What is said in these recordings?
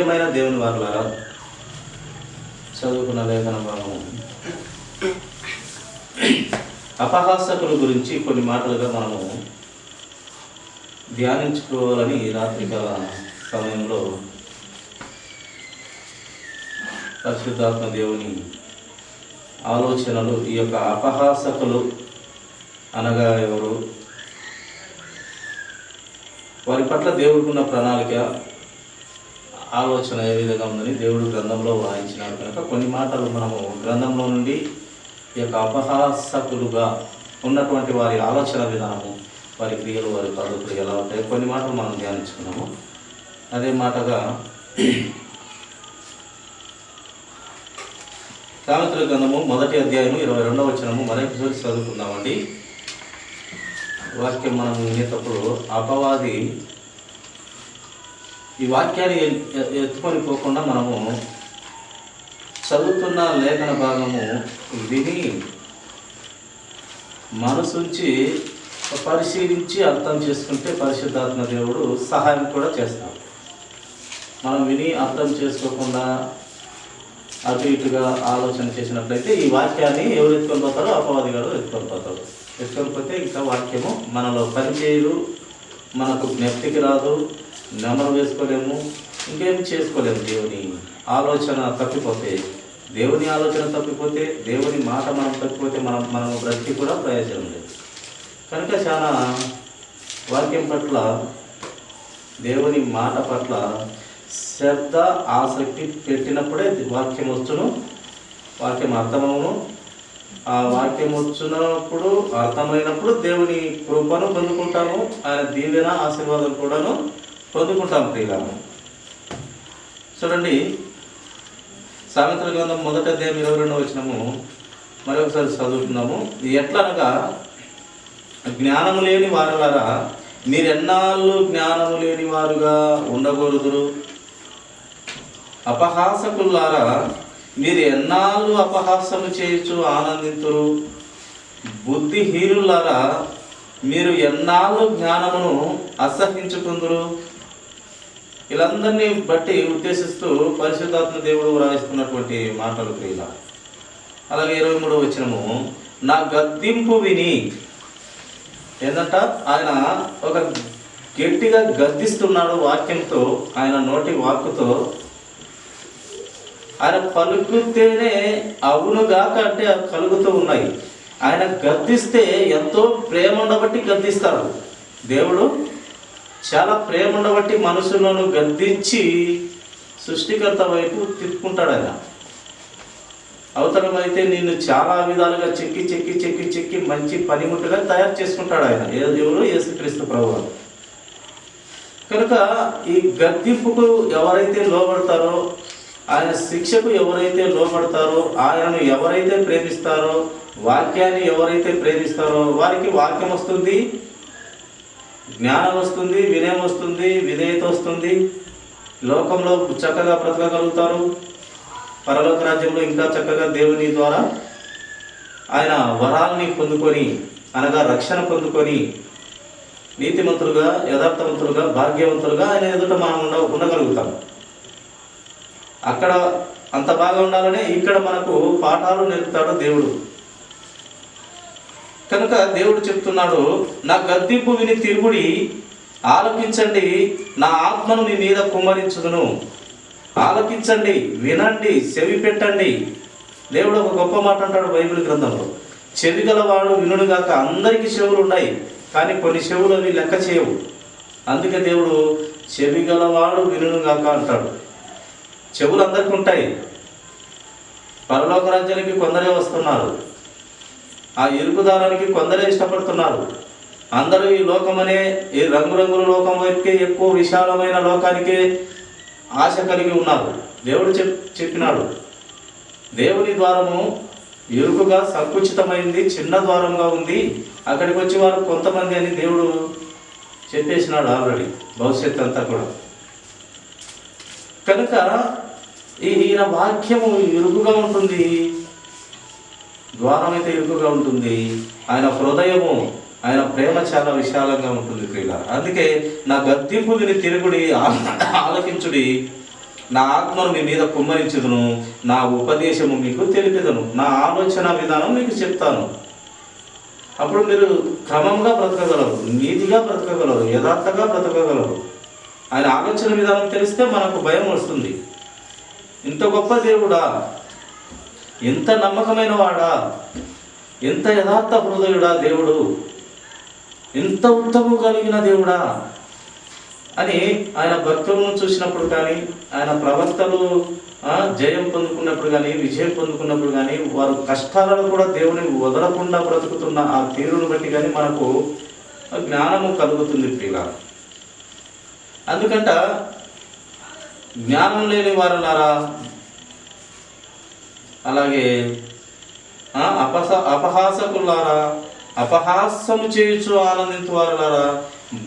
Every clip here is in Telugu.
ప్రియమైన దేవుని వారులారా, చదువుకున్న లేఖన భాగము అపహాసకుల గురించి కొన్ని మాటలుగా మనము ధ్యానించుకోవాలని రాత్రికాల సమయంలో పరిశుద్ధాత్మ దేవుని ఆలోచనలు. ఈ యొక్క అపహాసకులు అనగా ఎవరు, వారి పట్ల దేవుడికి ఉన్న ప్రణాళిక ఆలోచన ఏ విధంగా ఉందని దేవుడు గ్రంథంలో వాయించినాడు కనుక కొన్ని మాటలు మనము గ్రంథంలో నుండి ఈ యొక్క అపహాసకులుగా ఉన్నటువంటి వారి ఆలోచన విధానము, వారి క్రియలు, వారి పద్ధతులు ఎలా ఉంటాయి, కొన్ని మాటలు మనం ధ్యానించుకున్నాము. అదే మాటగా సామెతల గ్రంథము 1వ అధ్యాయము 22వ వచనము మరొకసారి చదువుకుందామండి. వాక్యం మనం వినేటప్పుడు అపవాది ఈ వాక్యాన్ని ఎత్తుకొని పోకుండా మనము చదువుతున్న లేఖన భాగము విని మనసుంచి పరిశీలించి అర్థం చేసుకుంటే పరిశుద్ధాత్మ దేవుడు సహాయం కూడా చేస్తాడు. మనం విని అర్థం చేసుకోకుండా అటు ఇటుగా ఆలోచన చేసినట్లయితే ఈ వాక్యాన్ని ఎవరు ఎత్తుకొని పోతారో అపవాది గారు ఎత్తుకొని పోతాడు. ఎత్తుకొని పోతే ఇంకా వాక్యము మనలో పనిచేయదు, మనకు జ్ఞప్తికి రాదు, నెమరు వేసుకోలేము, ఇంకేం చేసుకోలేము. దేవుని ఆలోచన తప్పిపోతే, దేవుని ఆలోచన తప్పిపోతే, దేవుని మాట మనం తప్పిపోతే మనం బ్రతికి కూడా ప్రయోజనం లేదు. కనుక చాలా వాక్యం పట్ల, దేవుని మాట పట్ల శ్రద్ధ ఆసక్తి పెట్టినప్పుడే వాక్యం వచ్చును, వాక్యం అర్థమవును. ఆ వాక్యం వచ్చినప్పుడు, అర్థమైనప్పుడు దేవుని కృపను పొందుకుంటాము, ఆయన దీవెన ఆశీర్వాదం కూడాను పొందుకుంటాము. ప్రియులారా, చూడండి, సామెతల గ్రంథం 1వ అధ్యాయం 22వ వచనము మరొకసారి చదువుతున్నాము. ఎట్లనగా జ్ఞానము లేని వారులారా, మీరెన్నాళ్ళు జ్ఞానము లేని వారుగా ఉండకూడదురు. అపహాసకులారా, మీరు ఎన్నాళ్ళు అపహాసము చేయొచ్చు ఆనందింతురు. బుద్ధిహీనులారా, మీరు ఎన్నాళ్ళు జ్ఞానమును అసహించుకుందురు. వీళ్ళందరినీ బట్టి ఉద్దేశిస్తూ పరిశుద్ధాత్మ దేవుడు వ్రాయిస్తున్నటువంటి మాటలు ప్రియుల. అలాగే 23వ వచనము, నా గద్దింపు విని, ఏంటంట, ఆయన ఒక గట్టిగా గద్దిస్తున్నాడు వాక్యంతో, ఆయన నోటి వాక్కుతో. ఆయన పలుకుతేనే అవునుగాక అంటే కలుగుతూ ఉన్నాయి. ఆయన గద్దిస్తే ఎంతో ప్రేమ ఉండబట్టి గద్దిస్తాడు. దేవుడు చాలా ప్రేమ ఉండబట్టి మనుషులను గద్దించి సృష్టికర్త వైపు తిప్పుకుంటాడు. ఆయన అవతలమైతే నిన్ను చాలా విధాలుగా చెక్కి చెక్కి చెక్కి చెక్కి మంచి పనిముట్టుగా తయారు చేసుకుంటాడు ఆయన. దేవుడు యేసుక్రీస్తు ప్రభువు. కనుక ఈ గద్దింపుకు ఎవరైతే లోబడతారో, ఆయన శిక్షకు ఎవరైతే లోబడతారో, ఆయనను ఎవరైతే ప్రేమిస్తారో, వాక్యాన్ని ఎవరైతే ప్రేమిస్తారో వారికి వాక్యం వస్తుంది, జ్ఞానం వస్తుంది, వినయం వస్తుంది, విధేయత వస్తుంది, లోకంలో చక్కగా బ్రతకగలుగుతారు, పరలోక రాజ్యంలో ఇంకా చక్కగా దేవుని ద్వారా ఆయన వరాల్ని పొందుకొని, అనగా రక్షణ పొందుకొని నీతిమంతులుగా, యథార్థవంతులుగా, భాగ్యవంతులుగా ఆయన ఎదుట మనం ఉండగలుగుతాం. అక్కడ అంత బాగా ఉండాలనే ఇక్కడ మనకు పాఠాలు నేర్పుతాడు దేవుడు. కనుక దేవుడు చెప్తున్నాడు, నా గద్దింపు విని తిరుగుడి, ఆలకించండి, నా ఆత్మను నీ మీద కుమ్మరించుదును. ఆలకించండి, వినండి, చెవి పెట్టండి. దేవుడు ఒక గొప్ప మాట అంటాడు బైబిల్ గ్రంథంలో, చెవి గలవాడు వినుడుగాక. అందరికీ చెవులు ఉన్నాయి, కానీ కొన్ని చెవులు అవి లెక్క చేయవు. అందుకే దేవుడు చెవి గలవాడు వినుడుగాక అంటాడు. చెవులు అందరికీ ఉంటాయి. పరలోక రాజ్యానికి కొందరే వస్తున్నారు, ఆ ఇరుకుదారానికి కొందరే ఇష్టపడుతున్నారు. అందరూ ఈ లోకమనే, ఈ రంగురంగుల లోకం వైపుకే, ఎక్కువ విశాలమైన లోకానికే ఆశ కలిగి ఉన్నారు. దేవుడు చెప్పినాడు, దేవుని ద్వారము ఇరుకుగా సంకుచితమైంది, చిన్న ద్వారంగా ఉంది, అక్కడికి వచ్చి వారు కొంతమంది అని దేవుడు చెప్పేసినాడు ఆల్రెడీ, భవిష్యత్తు అంతా కూడా. కనుక ఈయన వాక్యము ఇరుకుగా ఉంటుంది, ద్వారం అయితే ఇరుకుగా ఉంటుంది. ఆయన హృదయము, ఆయన ప్రేమ చాలా విశాలంగా ఉంటుంది ప్రియుల. అందుకే నా గద్దింపు విని తిరుగుడి, ఆలకించుడి, నా ఆత్మను మీ మీద కుమ్మరించుదును, నా ఉపదేశము మీకు తెలిపెదను, నా ఆలోచన విధానం మీకు చెప్తాను. అప్పుడు మీరు క్రమంగా బ్రతకగలరు, నీతిగా బ్రతకగలరు, యథార్థంగా బ్రతకగలరు. ఆయన ఆలోచన విధానం తెలిస్తే మనకు భయం వస్తుంది. ఇంత గొప్ప దేవుడా, ఎంత నమ్మకమైన వాడా, ఎంత యథార్థ హృదయుడా దేవుడు, ఎంత ఉత్తమం కలిగిన దేవుడా అని ఆయన భక్తులను చూసినప్పుడు కానీ, ఆయన ప్రవక్తలు జయం పొందుకున్నప్పుడు కానీ, విజయం పొందుకున్నప్పుడు కానీ, వారు కష్టాలను కూడా దేవుని వదలకుండా బ్రతుకుతున్న ఆ తీరును బట్టి కానీ మనకు జ్ఞానము కలుగుతుంది ప్రియుల. అందుకంట జ్ఞానం లేని వారులారా, అలాగే అపహాసకులారా, అపహాసము చేయుచు ఆనందించు వారులారా,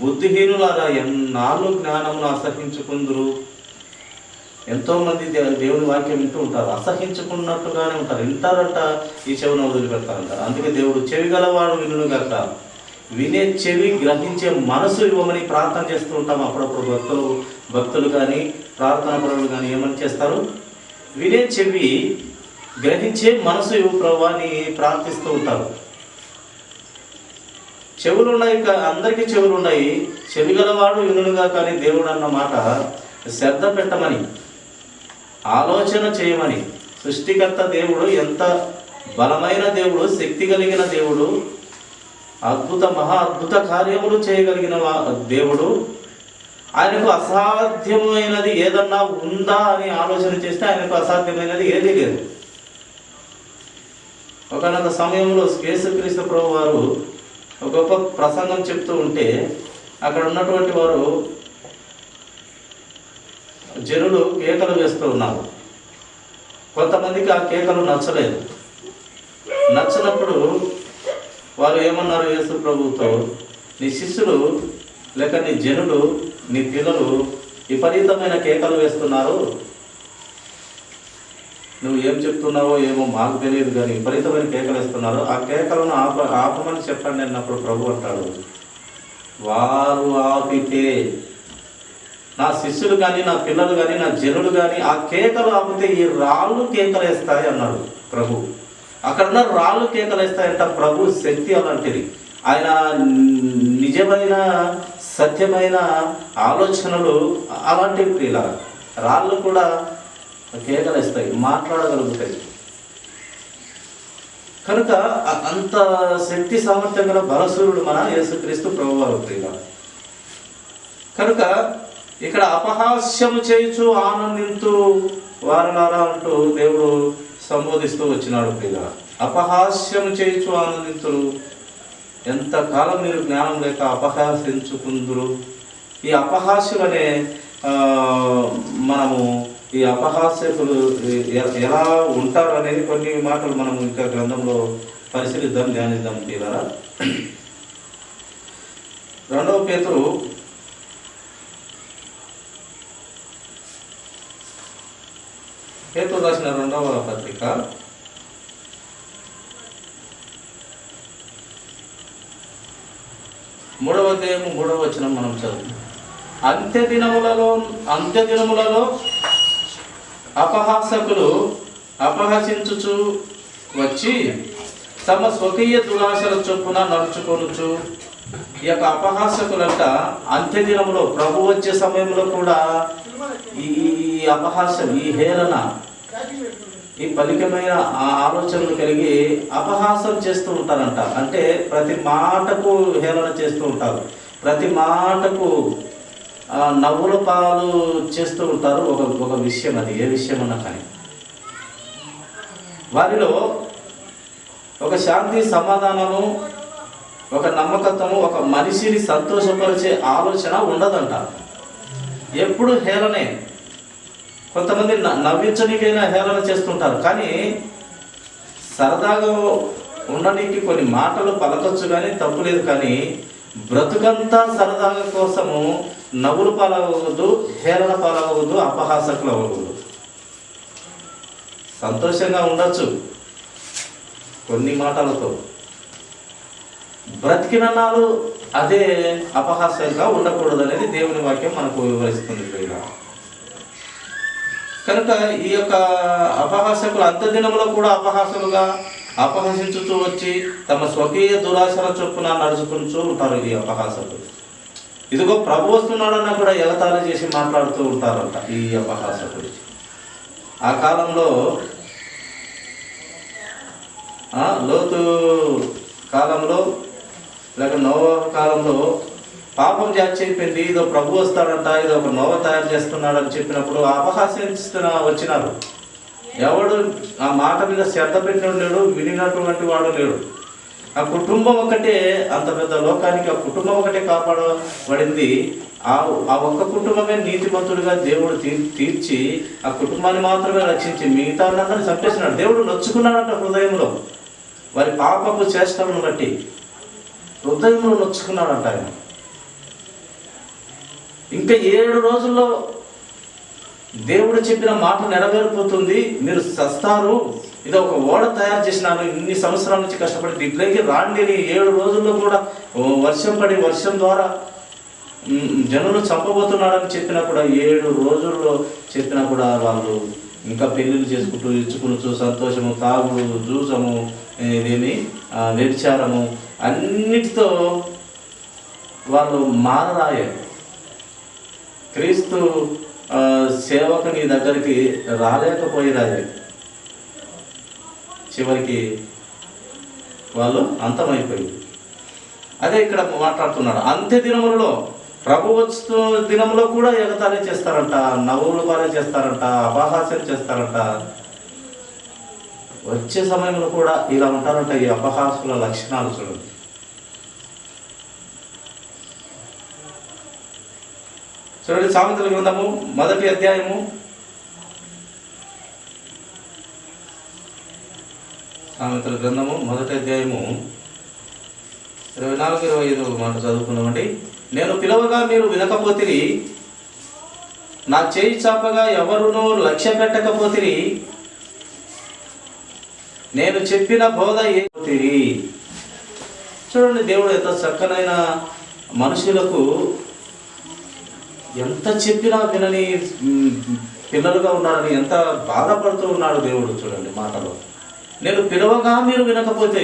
బుద్ధిహీనులారా, ఎన్నాళ్ళు జ్ఞానమును అసహించుకుందురు. ఎంతోమంది దేవుని వాక్యం వింటూ ఉంటారు, అసహించుకున్నట్టుగానే ఉంటారు, వింటారంట, ఈ చెవిని వదిలిపెడతారంటారు. అందుకే దేవుడు చెవి గలవాడు వినును గాక, వినే చెవి, గ్రహించే మనసు ఇవ్వమని ప్రార్థన చేస్తూ ఉంటాం. అప్పుడప్పుడు భక్తులు కానీ, ప్రార్థన పరులు కానీ ఏమని చేస్తారు? వినే చెవి, గ్రహించే మనసు ఇవ్వు ప్రభువా అని ప్రార్థిస్తూ ఉంటారు. చెవులు ఉన్నాయి, అందరికీ చెవులు ఉన్నాయి. చెవి గలవాడు వినునుగా కానీ దేవుడు అన్న మాట శ్రద్ధ పెట్టమని, ఆలోచన చేయమని. సృష్టికర్త దేవుడు ఎంత బలమైన దేవుడు, శక్తి కలిగిన దేవుడు, మహా అద్భుత కార్యములు చేయగలిగిన దేవుడు. ఆయనకు అసాధ్యమైనది ఏదన్నా ఉందా అని ఆలోచన చేస్తే ఆయనకు అసాధ్యమైనది ఏదీ లేదు. ఒకనొక సమయంలో యేసుక్రీస్తు ప్రభు వారు ఒక గొప్ప ప్రసంగం చెప్తూ ఉంటే అక్కడ ఉన్నటువంటి వారు జనులు కేకలు వేస్తూ ఉన్నారు. కొంతమందికి ఆ కేకలు నచ్చలేదు. నచ్చినప్పుడు వారు ఏమన్నారు యేసు ప్రభువుతో, నీ శిష్యులు లేక నీ జనులు, నీ పిల్లలు విపరీతమైన కేకలు వేస్తున్నారు, నువ్వు ఏం చెప్తున్నావో ఏమో మాకు తెలియదు కానీ విపరీతమైన కేకలు వేస్తున్నారు, ఆ కేకలను ఆపమని చెప్పండి అన్నప్పుడు ప్రభు అంటాడు, వారు ఆపితే, నా శిష్యులు కానీ, నా పిల్లలు కానీ, నా జనులు కానీ ఆ కేకలు ఆపితే ఈ రాళ్ళు కేకలు వేస్తాయి అన్నాడు ప్రభు. అక్కడున్న రాళ్ళు కేకలు వేస్తాయంట. ప్రభు శక్తి అలాంటిది. ఆయన నిజమైన సత్యమైన ఆలోచనలు అలాంటివి ప్రియుల. రాళ్ళు కూడా కేకలేస్తాయి, మాట్లాడగలుగుతాయి. కనుక అంత శక్తి సామర్థ్యం గల బలసూరుడు మన యేసుక్రీస్తు ప్రభువారు ప్రియుల. కనుక ఇక్కడ అపహాస్యము చేయుచు ఆనందింతు వారలారా అంటూ దేవుడు సంబోధిస్తూ వచ్చినాడు ప్రియుల. అపహాస్యము చేయుచు ఆనందింతురు. ఎంతకాలం మీరు జ్ఞానం లేక అపహాసించుకుందురు. ఈ అపహాస్యులనే మనము ఈ అపహాస్యకులు ఎలా ఉంటారు అనేది కొన్ని మాటలు మనం ఇంకా గ్రంథంలో పరిశీలిద్దాం, ధ్యానిద్దాం తీరారా. 2వ పేతురు 2వ రాసిన 2వ పత్రిక 3వ అధ్యాయము 3వ వచనం మనం చదువు. అంత్యదినములలో అపహాసకులు అపహసించుచు వచ్చి తమ స్వకీయ దురాశల చొప్పున నడుచుకొనుచు. ఈ యొక్క అపహాసకులంట అంత్యదినములో ప్రభు వచ్చే సమయంలో కూడా ఈ అపహాస్యం, ఈ హేళన, ఈ పలికమైన ఆలోచనలు కలిగి అపహాసం చేస్తూ ఉంటారంట. అంటే ప్రతి మాటకు హేళన చేస్తూ ఉంటారు, ప్రతి మాటకు నవ్వుల పాలు చేస్తూ ఉంటారు. ఒక విషయం, అది ఏ విషయం అన్నా కానీ వారిలో ఒక శాంతి, సమాధానము, ఒక నమ్మకత్వము, ఒక మనిషిని సంతోషపరిచే ఆలోచన ఉండదంట. ఎప్పుడు హేళనే. కొంతమంది నవ్వించడానికైనా హేళన చేస్తుంటారు, కానీ సరదాగా ఉండడానికి కొన్ని మాటలు పలకొచ్చు కానీ తప్పు లేదు. కానీ బ్రతుకంతా సరదాగా కోసము నవ్వులు పాలవద్దు, హేళన పాలవద్దు, అపహాసకులు అవ్వకూడదు. సంతోషంగా ఉండొచ్చు కొన్ని మాటలతో, బ్రతికినన్నాళ్ళు అదే అపహాస్యంగా ఉండకూడదు అనేది దేవుని వాక్యం మనకు వివరిస్తుంది. కనుక ఈ యొక్క అపహాసకులు అంత్యదినములో కూడా అపహాసకులుగా అపహసించుతూ వచ్చి తమ స్వకీయ దురాశల చొప్పున నడుచుకుంటూ ఉంటారు ఈ అపహాసకులు. ఇదిగో ప్రభు వస్తున్నాడన్నా కూడా ఎగతాళి చేసి మాట్లాడుతూ ఉంటారంట ఈ అపహాసకులు. ఆ కాలంలో లోతు కాలంలో లేక నోవహు కాలంలో పాపం జాతి అయిపోయింది, ఇదో ప్రభు వస్తాడంట, ఇదో ఒక నోవ తయారు చేస్తున్నాడని చెప్పినప్పుడు వచ్చినారు. ఎవడు ఆ మాట మీద శ్రద్ధ పెట్టిన లేడు, వినినటువంటి వాడు లేడు. ఆ కుటుంబం ఒకటే అంత పెద్ద లోకానికి ఆ కుటుంబం ఒకటే కాపాడబడింది. ఆ ఒక్క కుటుంబమే నీతిమంతుడిగా దేవుడు తీర్చి ఆ కుటుంబాన్ని మాత్రమే రక్షించి మిగతా వాళ్ళందరినీ చంపేసినాడు. దేవుడు నొచ్చుకున్నాడంట హృదయంలో, వారి పాపపు చేష్టలను బట్టి హృదయంలో నొచ్చుకున్నాడంట ఆయన. ఇంకా 7 రోజుల్లో దేవుడు చెప్పిన మాట నెరవేరిపోతుంది, మీరు సస్తారు, ఇది ఒక ఓడ తయారు చేసినాను, ఇన్ని సంవత్సరాల నుంచి కష్టపడి దిగ్గులకి రాండి. 7 రోజుల్లో కూడా వర్షం పడి వర్షం ద్వారా జనులు చంపబోతున్నాడని చెప్పినా కూడా 7 రోజుల్లో చెప్పినా కూడా వాళ్ళు ఇంకా పెళ్ళిళ్ళు చేసుకుంటూ ఇచ్చుకుంటూ సంతోషము, తాగుడు, జూసము, ఇదేమి వ్యభిచారము అన్నిటితో వాళ్ళు మారరాయారు. క్రీస్తు సేవకు నీ దగ్గరికి రాలేకపోయిరాయి. చివరికి వాళ్ళు అంతమైపోయింది. అదే ఇక్కడ మాట్లాడుతున్నాడు. అంత్య దినములలో ప్రభు వస్తు దినంలో కూడా ఎగతాళి చేస్తారంట, నవ్వులు పాలే చేస్తారంట, అపహాస్యం చేస్తారంట. వచ్చే సమయంలో కూడా ఇలా ఉంటారంట. ఈ అపహాసుల లక్షణాలు చూడండి. చూడండి, సామెతల గ్రంథము 1వ అధ్యాయము 1వ అధ్యాయము 24-25 మాట చదువుకున్నామండి. నేను పిలవగా మీరు వినకపోతిరి, నా చేయి చాపగా ఎవరునూ లక్ష్య పెట్టకపోతిరి, నేను చెప్పిన బోధ ఏపోతిరి. చూడండి, దేవుడు ఎంత చక్కనైన మనుషులకు ఎంత చెప్పినా వినని పిల్లలుగా ఉన్నాడని ఎంత బాధపడుతూ ఉన్నాడు దేవుడు. చూడండి మాటలో, నేను పిలవగా మీరు వినకపోతే.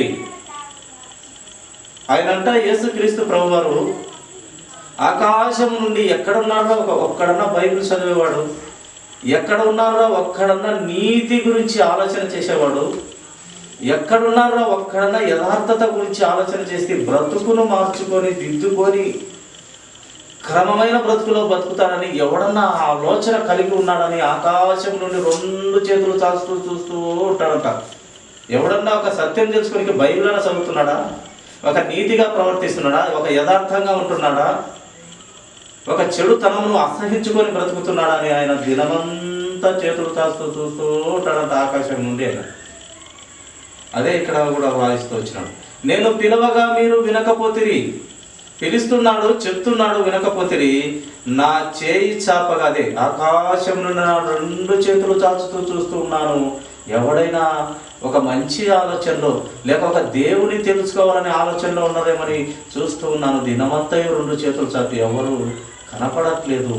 ఆయనంట యేసుక్రీస్తు ప్రభువారు ఆకాశం నుండి ఎక్కడున్నారో ఒక్కడన్నా బైబిల్ చదివేవాడు, ఎక్కడ ఉన్నారో ఒక్కడన్నా నీతి గురించి ఆలోచన చేసేవాడు, ఎక్కడున్నారో ఒక్కడన్నా యథార్థత గురించి ఆలోచన చేసి బ్రతుకును మార్చుకొని దిద్దుకొని క్రమమైన బ్రతుకులో బతుకుతాడని ఎవడన్నా ఆలోచన కలిగి ఉన్నాడని ఆకాశం నుండి 2 చేతులు చాస్తూ చూస్తూ ఉంటాడంట. ఎవడన్నా ఒక సత్యం తెలుసుకొని బైబిల్ అన్న చదువుతున్నాడా, ఒక నీతిగా ప్రవర్తిస్తున్నాడా, ఒక యథార్థంగా ఉంటున్నాడా, ఒక చెడుతనమును అసహించుకొని బ్రతుకుతున్నాడా అని ఆయన దినమంతా చేతులు చాస్తూ చూస్తూ ఉంటాడంట ఆకాశం నుండి. ఆయన అదే ఇక్కడ కూడా వాయిస్తూ వచ్చినాడు. నేను పిలవగా మీరు వినకపోతిరి. పిలుస్తున్నాడు, చెప్తున్నాడు, వినకపోతిరి. నా చేయి చాపగా, అదే ఆకాశం నుండి 2 చేతులు చాచుతూ చూస్తూ ఉన్నాను. ఎవడైనా ఒక మంచి ఆలోచనలో లేక ఒక దేవుని తెలుసుకోవాలనే ఆలోచనలో ఉన్నారేమని చూస్తూ ఉన్నాను. దినమంతా 2 చేతులు చాపి ఎవరు కనపడట్లేదు.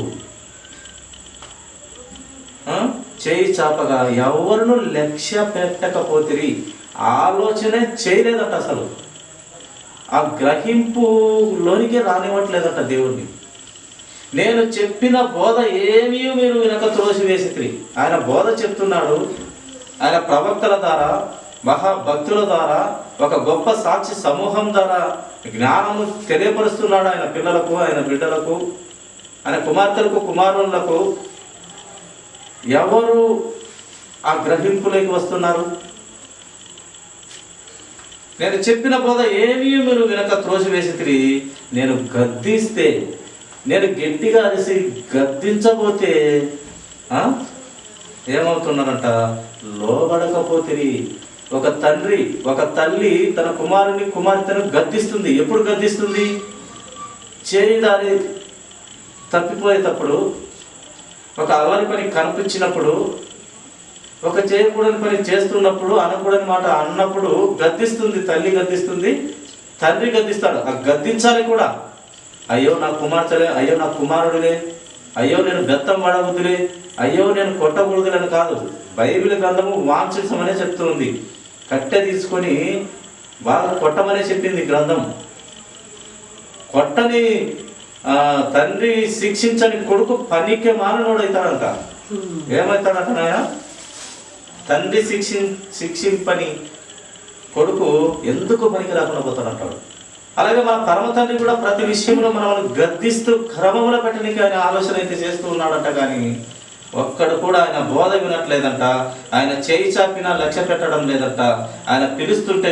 చేయి చాపగా ఎవరును లక్ష్య పెట్టకపోతిరి. ఆలోచనే చేయలేదట, అసలు ఆ గ్రహింపులోనికి రానివ్వట్లేదట దేవుణ్ణి. నేను చెప్పిన బోధ ఏమీ మీరు వినక త్రోసివేసిరి. ఆయన బోధ చెప్తున్నాడు, ఆయన ప్రవక్తల ద్వారా, మహాభక్తుల ద్వారా, ఒక గొప్ప సాక్షి సమూహం ద్వారా జ్ఞానము తెలియపరుస్తున్నాడు ఆయన పిల్లలకు, ఆయన బిడ్డలకు, ఆయన కుమార్తెలకు, కుమారులకు. ఎవరు ఆ గ్రహింపులోకి వస్తున్నారు? నేను చెప్పిన బోధ ఏమీ మీరు వినక త్రోసివేసిరి. నేను గద్దిస్తే, నేను గట్టిగా అరిసి గద్దించబోతే ఏమవుతున్నారంట? లోబడకపోతిరి. ఒక తండ్రి, ఒక తల్లి తన కుమారుని, కుమార్తెను గద్దిస్తుంది. ఎప్పుడు గద్దిస్తుంది? చేయి దారి తప్పిపోయేటప్పుడు, ఒక అల్లరి పని కనిపించినప్పుడు, ఒక చేయకూడని పని చేస్తున్నప్పుడు, అనకూడని మాట అన్నప్పుడు గద్దిస్తుంది. తల్లి గద్దిస్తుంది, తండ్రి గద్దిస్తాడు. ఆ గద్దించాలి కూడా. అయ్యో నా కుమార్తెలే, అయ్యో నా కుమారుడిలే, అయ్యో నేను బెత్తం పడబుద్దులే, అయ్యో నేను కొట్టకూడదులని కాదు. బైబిల్ గ్రంథము వాంఛించమనే చెప్తుంది. కట్టె తీసుకొని బాగా కొట్టమనే చెప్పింది గ్రంథం. కొట్టని తండ్రి శిక్షించని కొడుకు పనికి మాననోడు అవుతాడంట. ఏమవుతాడంట నాయన? తండ్రి శిక్షింపని కొడుకు ఎందుకు పనికి రాకుండా పోతాడంటాడు. అలాగే మన పరమ తండ్రి కూడా ప్రతి విషయంలో మనం గద్దిస్తూ క్రమంలో పెట్టడానికి ఆయన ఆలోచన అయితే చేస్తూ ఉన్నాడంట. కానీ ఒక్కడు కూడా ఆయన బోధ వినట్లేదంట. ఆయన చేయి చాపినా లక్ష్య పెట్టడం లేదంట. ఆయన పిలుస్తుంటే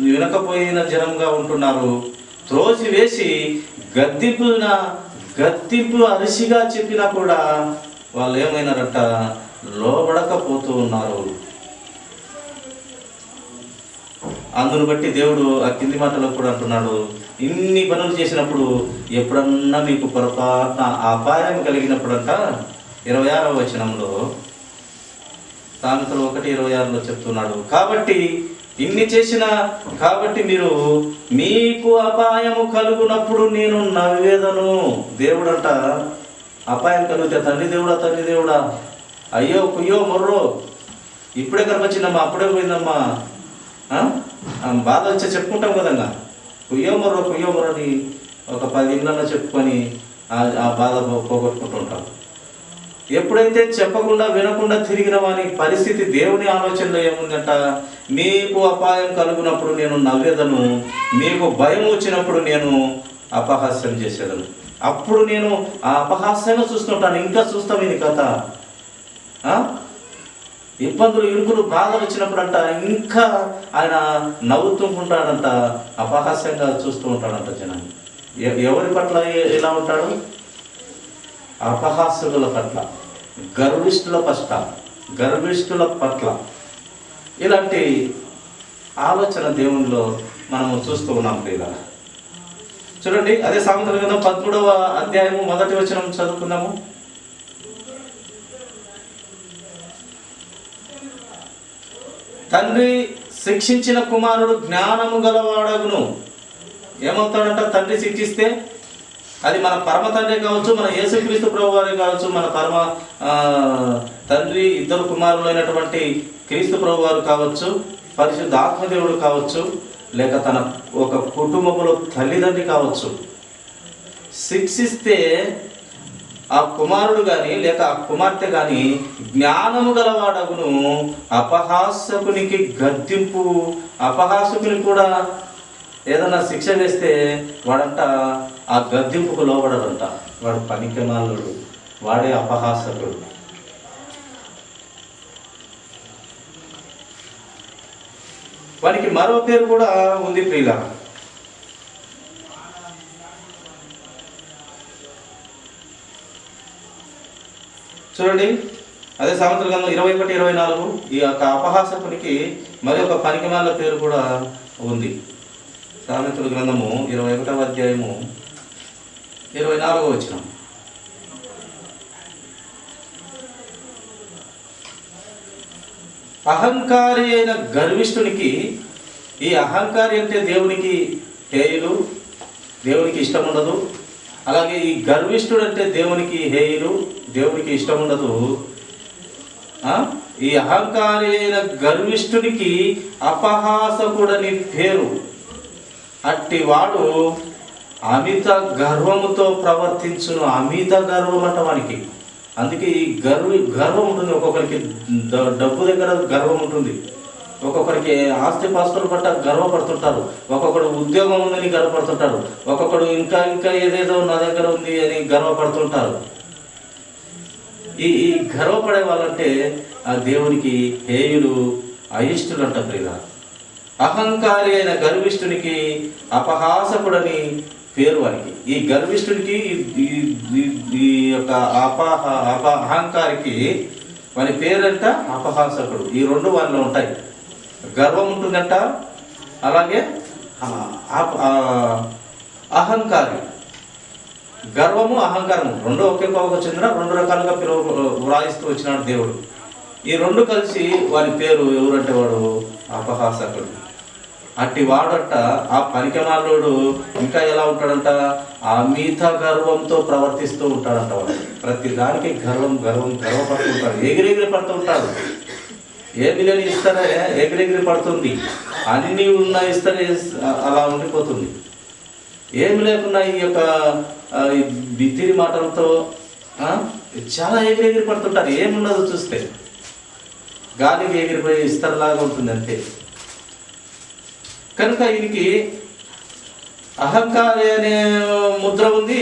వినకపోయిన జనంగా ఉంటున్నారు. త్రోసి వేసి గద్దింపు అరిసిగా చెప్పినా కూడా వాళ్ళు ఏమైనారంట, లోబడకపోతూ ఉన్నారు. అందును బట్టి దేవుడు ఆ కింది మాటలో కూడా అంటున్నాడు, ఇన్ని పనులు చేసినప్పుడు ఎప్పుడన్నా మీకు పొరపాటున అపాయం కలిగినప్పుడంట 26వ వచనంలో, సామెతలు 1:26లో చెప్తున్నాడు, కాబట్టి ఇన్ని కాబట్టి మీరు మీకు అపాయము కలుగునప్పుడు నేను నవ్వేదను. దేవుడంట అపాయం కలిగితే తండ్రి దేవుడా అయ్యో కుయ్యో మొర్రో, ఇప్పుడే కనిపించిందమ్మా, అప్పుడే పోయిందమ్మా, బాధ వచ్చి చెప్పుకుంటాం కదన్నా, కుయ్యో మొర్రని ఒక 10 ఇళ్ళలో చెప్పుకొని ఆ బాధ పోగొట్టుకుంటూ ఉంటాం. ఎప్పుడైతే చెప్పకుండా వినకుండా తిరిగిన వాని పరిస్థితి దేవుని ఆలోచనలో ఏముందంట, మీకు అపాయం కలుగునప్పుడు నేను నవ్వేదను, మీకు భయం వచ్చినప్పుడు నేను అపహాస్యం చేసేదను. అప్పుడు నేను ఆ అపహాస్యంగా చూస్తుంటాను. ఇంకా చూస్తాం ఇది కథ. ఇబ్బందులు ఇరుకులు బాధలు వచ్చినప్పుడంట ఇంకా ఆయన నవ్వుతుంటాడంట, అపహాస్యంగా చూస్తూ ఉంటాడంట జనాన్ని. ఎవరి పట్ల ఎలా ఉంటాడు? అపహాస్యుల పట్ల, గర్విష్ఠుల పట్ల. ఇలాంటి ఆలోచన దేవునిలో మనము చూస్తూ ఉన్నాం ప్రియుల. చూడండి, అదే సామెతల గ్రంథం 13వ అధ్యాయము 1వ వచనం చదువుకుందాము. తండ్రి శిక్షించిన కుమారుడు జ్ఞానము గలవాడగును. ఏమవుతాడంట? తండ్రి శిక్షిస్తే అది మన పరమ తండ్రి కావచ్చు, మన యేసుక్రీస్తు ప్రభు వారి కావచ్చు, మన పరమ తండ్రి ఇద్దరు కుమారులు అయినటువంటి క్రీస్తు ప్రభు వారు కావచ్చు, పరిశుద్ధ ఆత్మదేవుడు కావచ్చు, లేక తన ఒక కుటుంబంలో తల్లిదండ్రి కావచ్చు. శిక్షిస్తే ఆ కుమారుడు కానీ లేక ఆ కుమార్తె కానీ జ్ఞానము గలవాడగును. అపహాసకునికి గద్దింపు, అపహాసకుని కూడా ఏదన్నా శిక్ష వేస్తే వాడంట ఆ గద్దింపుకు లోబడడంట. వాడు పనికిమాలుడు, వాడే అపహాసకుడు. వానికి మరో పేరు కూడా ఉంది ప్రియుల. చూడండి, అదే సామెతల గ్రంథం 21:24 ఈ యొక్క అపహాసకునికి మరి ఒక పనికిమాల పేరు కూడా ఉంది. సామెతల గ్రంథము 21వ అధ్యాయము 24వ వచనం. అహంకారి అయిన గర్విష్ఠునికి, ఈ అహంకారి అంటే దేవునికి హేయులు, దేవునికి ఇష్టం ఉండదు. అలాగే ఈ గర్విష్ఠుడు అంటే దేవునికి హేయులు, దేవునికి ఇష్టం ఉండదు. ఈ అహంకారి అయిన గర్విష్ఠునికి అపహాసకుడని పేరు. అట్టి వాడు అమిత గర్వముతో ప్రవర్తించును. అమిత గర్వం అంట వానికి. అందుకే ఈ గర్వం ఉంటుంది. ఒక్కొక్కరికి డబ్బు దగ్గర గర్వం ఉంటుంది, ఒక్కొక్కరికి ఆస్తిపాస్తులు పట్ల గర్వపడుతుంటారు, ఒక్కొక్కడు ఉద్యోగం ఉందని గర్వపడుతుంటారు, ఒక్కొక్కడు ఇంకా ఏదేదో నా దగ్గర ఉంది అని గర్వపడుతుంటారు. ఈ గర్వపడే వాళ్ళంటే ఆ దేవునికి హేయులు, అయిష్టులు అంట ప్రియుల. అహంకారి అయిన గర్విష్ఠునికి అపహాసకుడని పేరు వానికి. ఈ గర్విష్ఠుడికి ఈ యొక్క అహంకారికి వాని పేరంట అపహాసకుడు. ఈ రెండు వాళ్ళలో ఉంటాయి. గర్వం ఉంటుందంట, అలాగే అహంకారి. గర్వము అహంకారము రెండు ఒకే కోవకు చెందిన రెండు రకాలుగా వ్రాయిస్తూ వచ్చినాడు దేవుడు. ఈ రెండు కలిసి వారి పేరు ఎవరంటే వాడు అపహాసకుడు. అట్టి వాడట ఆ పనికిమాలోడు ఇంకా ఎలా ఉంటాడంట, ఆ మిత గర్వంతో ప్రవర్తిస్తూ ఉంటాడంట. వాడు ప్రతి దానికి గర్వపడుతూ ఉంటాడు, ఎగిరెగిరి పడుతూ ఉంటాడు. ఏమి లేని ఇస్తారే ఎగిరెగిరి పడుతుంది, అన్నీ ఉన్నా ఇస్తారే అలా ఉండిపోతుంది. ఏమి లేకున్నా ఈ యొక్క బిత్తిరి మాటలతో చాలా ఎగిరెగిరి పడుతుంటారు. ఏమున్నదో చూస్తే గాలికి ఎగిరిపోయి ఇస్తరలాగా ఉంటుంది అంతే. కనుక ఈయనకి అహంకారి అనే ముద్ర ఉంది,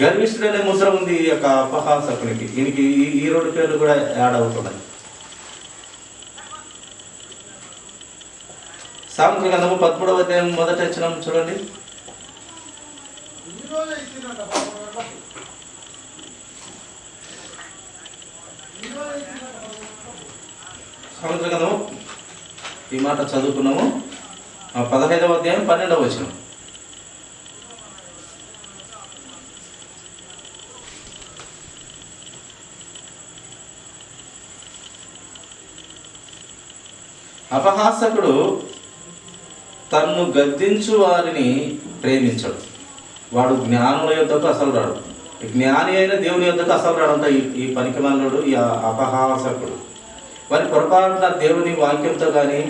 గర్విష్ఠుడు అనే ముద్ర ఉంది. ఈ యొక్క అపహాసకునికి ఈయనకి ఈ రెండు పేర్లు కూడా యాడ్ అవుతున్నాయి. సామెతల గ్రంథము 13వ అధ్యాయం మొదటి వచనం చూడండి. సామెతల గ్రంథము ఈ మాట చదువుకున్నాము, 15వ అధ్యాయం 12వ వచనం. అపహాసకుడు తన్ను గద్దించు వారిని ప్రేమించడు. వాడు జ్ఞానుల యొద్దకు అసలు రాడు, జ్ఞాని అయిన దేవుని యొద్దకు అసలు రాడంట ఈ పనికిమాలినోడు, ఈ అపహాసకుడు. వారి పొరపాటున దేవుని వాక్యంతో కానీ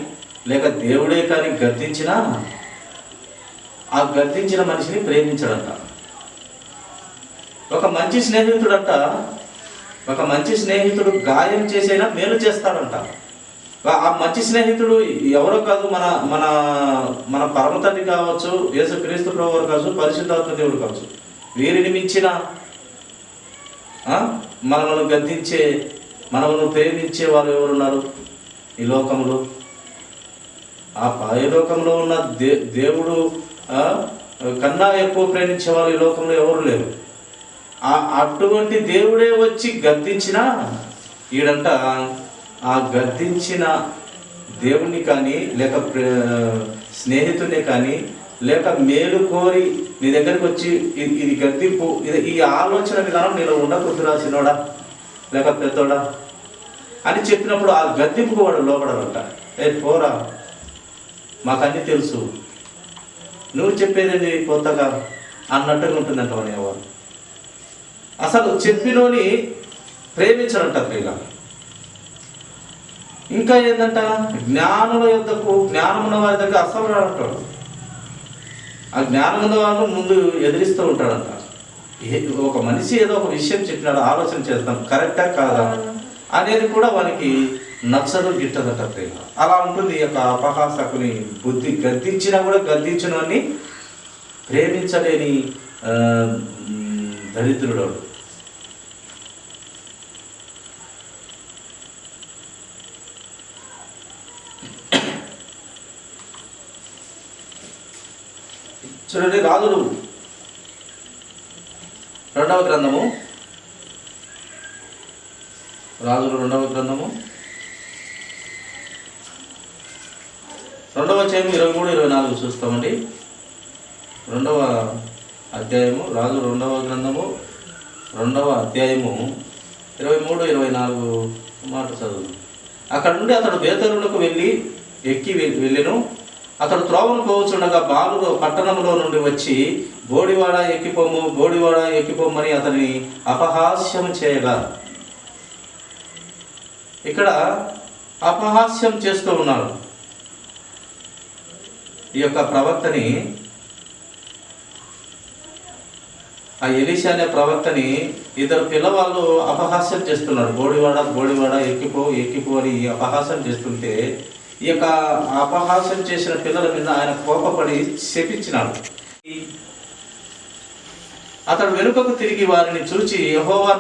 లేక దేవుడే కానీ గద్దించినా ఆ గద్దించిన మనిషిని ప్రేమించడంట. ఒక మంచి స్నేహితుడు గాయం చేసైనా మేలు చేస్తాడంట. ఆ మంచి స్నేహితుడు ఎవరో కాదు, మన మన మన పరమ తండ్రి కావచ్చు, యేసుక్రీస్తు ప్రభువు కావచ్చు, పరిశుద్ధాత్మ దేవుడు కావచ్చు. వీరిని మించిన మనల్ని గద్దించే, మనల్ని ప్రేమించే వారు ఎవరున్నారు ఈ లోకంలో? ఆ లోకంలో ఉన్న దేవుడు కన్నా ఎక్కువ ప్రేమించే వాళ్ళు ఈ లోకంలో ఎవరు లేరు. అటువంటి దేవుడే వచ్చి గద్దించినా ఈడంట ఆ గద్దించిన దేవుణ్ణి కానీ లేక స్నేహితుడిని కానీ లేక మేలు కోరి నీ దగ్గరికి వచ్చి ఇది గద్దింపు, ఈ ఆలోచన విధానం నేను ఉండకొద్దురా చిన్నోడా లేక పెద్దోడా అని చెప్పినప్పుడు ఆ గద్దింపుకు వాడు లోపడాలంట. పోరా, మాకన్నీ తెలుసు, నువ్వు చెప్పేదండి కొత్తగా అన్నట్టుగా ఉంటుందంట వాడు ఎవరు. అసలు చెప్పినోని ప్రేమించడంట ప్రియుల. ఇంకా ఏంటంట, జ్ఞానుల యొద్దకు, జ్ఞానమున్న వారి దగ్గర అసలు రాడంటాడు. ఆ జ్ఞానమున్న వాళ్ళు ముందు ఎదిరిస్తూ ఉంటాడంట. ఒక మనిషి ఏదో ఒక విషయం చెప్పినాడు, ఆలోచన చేస్తాం కరెక్టా కాదా అనేది కూడా వానికి నచ్చదు, గిట్టదట ప్రేమ. అలా ఉంటుంది ఈ యొక్క అపహాసకుని బుద్ధి. గద్దించినా కూడా గద్దించినవన్నీ ప్రేమించలేని దరిద్రుడు. చూడండి, రాజులు 2వ గ్రంథము, రాజులు 2వ గ్రంథము 2వ అధ్యాయం 23-24 చూస్తామండి. 2వ అధ్యాయము, రాజు 2వ గ్రంథము 2వ అధ్యాయము 23-24 మాట చదువు. అక్కడ నుండి అతడు బేతేలునకు వెళ్ళెను. అతడు త్రోవను పోవచ్చుండగా బాలురు పట్టణంలో నుండి వచ్చి బోడివాడ ఎక్కిపోమ్మని అతని అపహాస్యం చేయగా, ఇక్కడ అపహాస్యం చేస్తూ ఉన్నాడు ఈ యొక్క ప్రవక్తని. ఆ ఎలీషా అనే ప్రవక్తని ఇద్దరు పిల్లవాళ్ళు అపహాస్యం చేస్తున్నారు. బోడివాడ ఎక్కిపో అని అపహాస్యం చేస్తుంటే ఈ యొక్క అపహాస్యం చేసిన పిల్లల మీద ఆయన కోపపడి శపించినాడు. అతడు వెనుకకు తిరిగి వారిని చూచి యెహోవా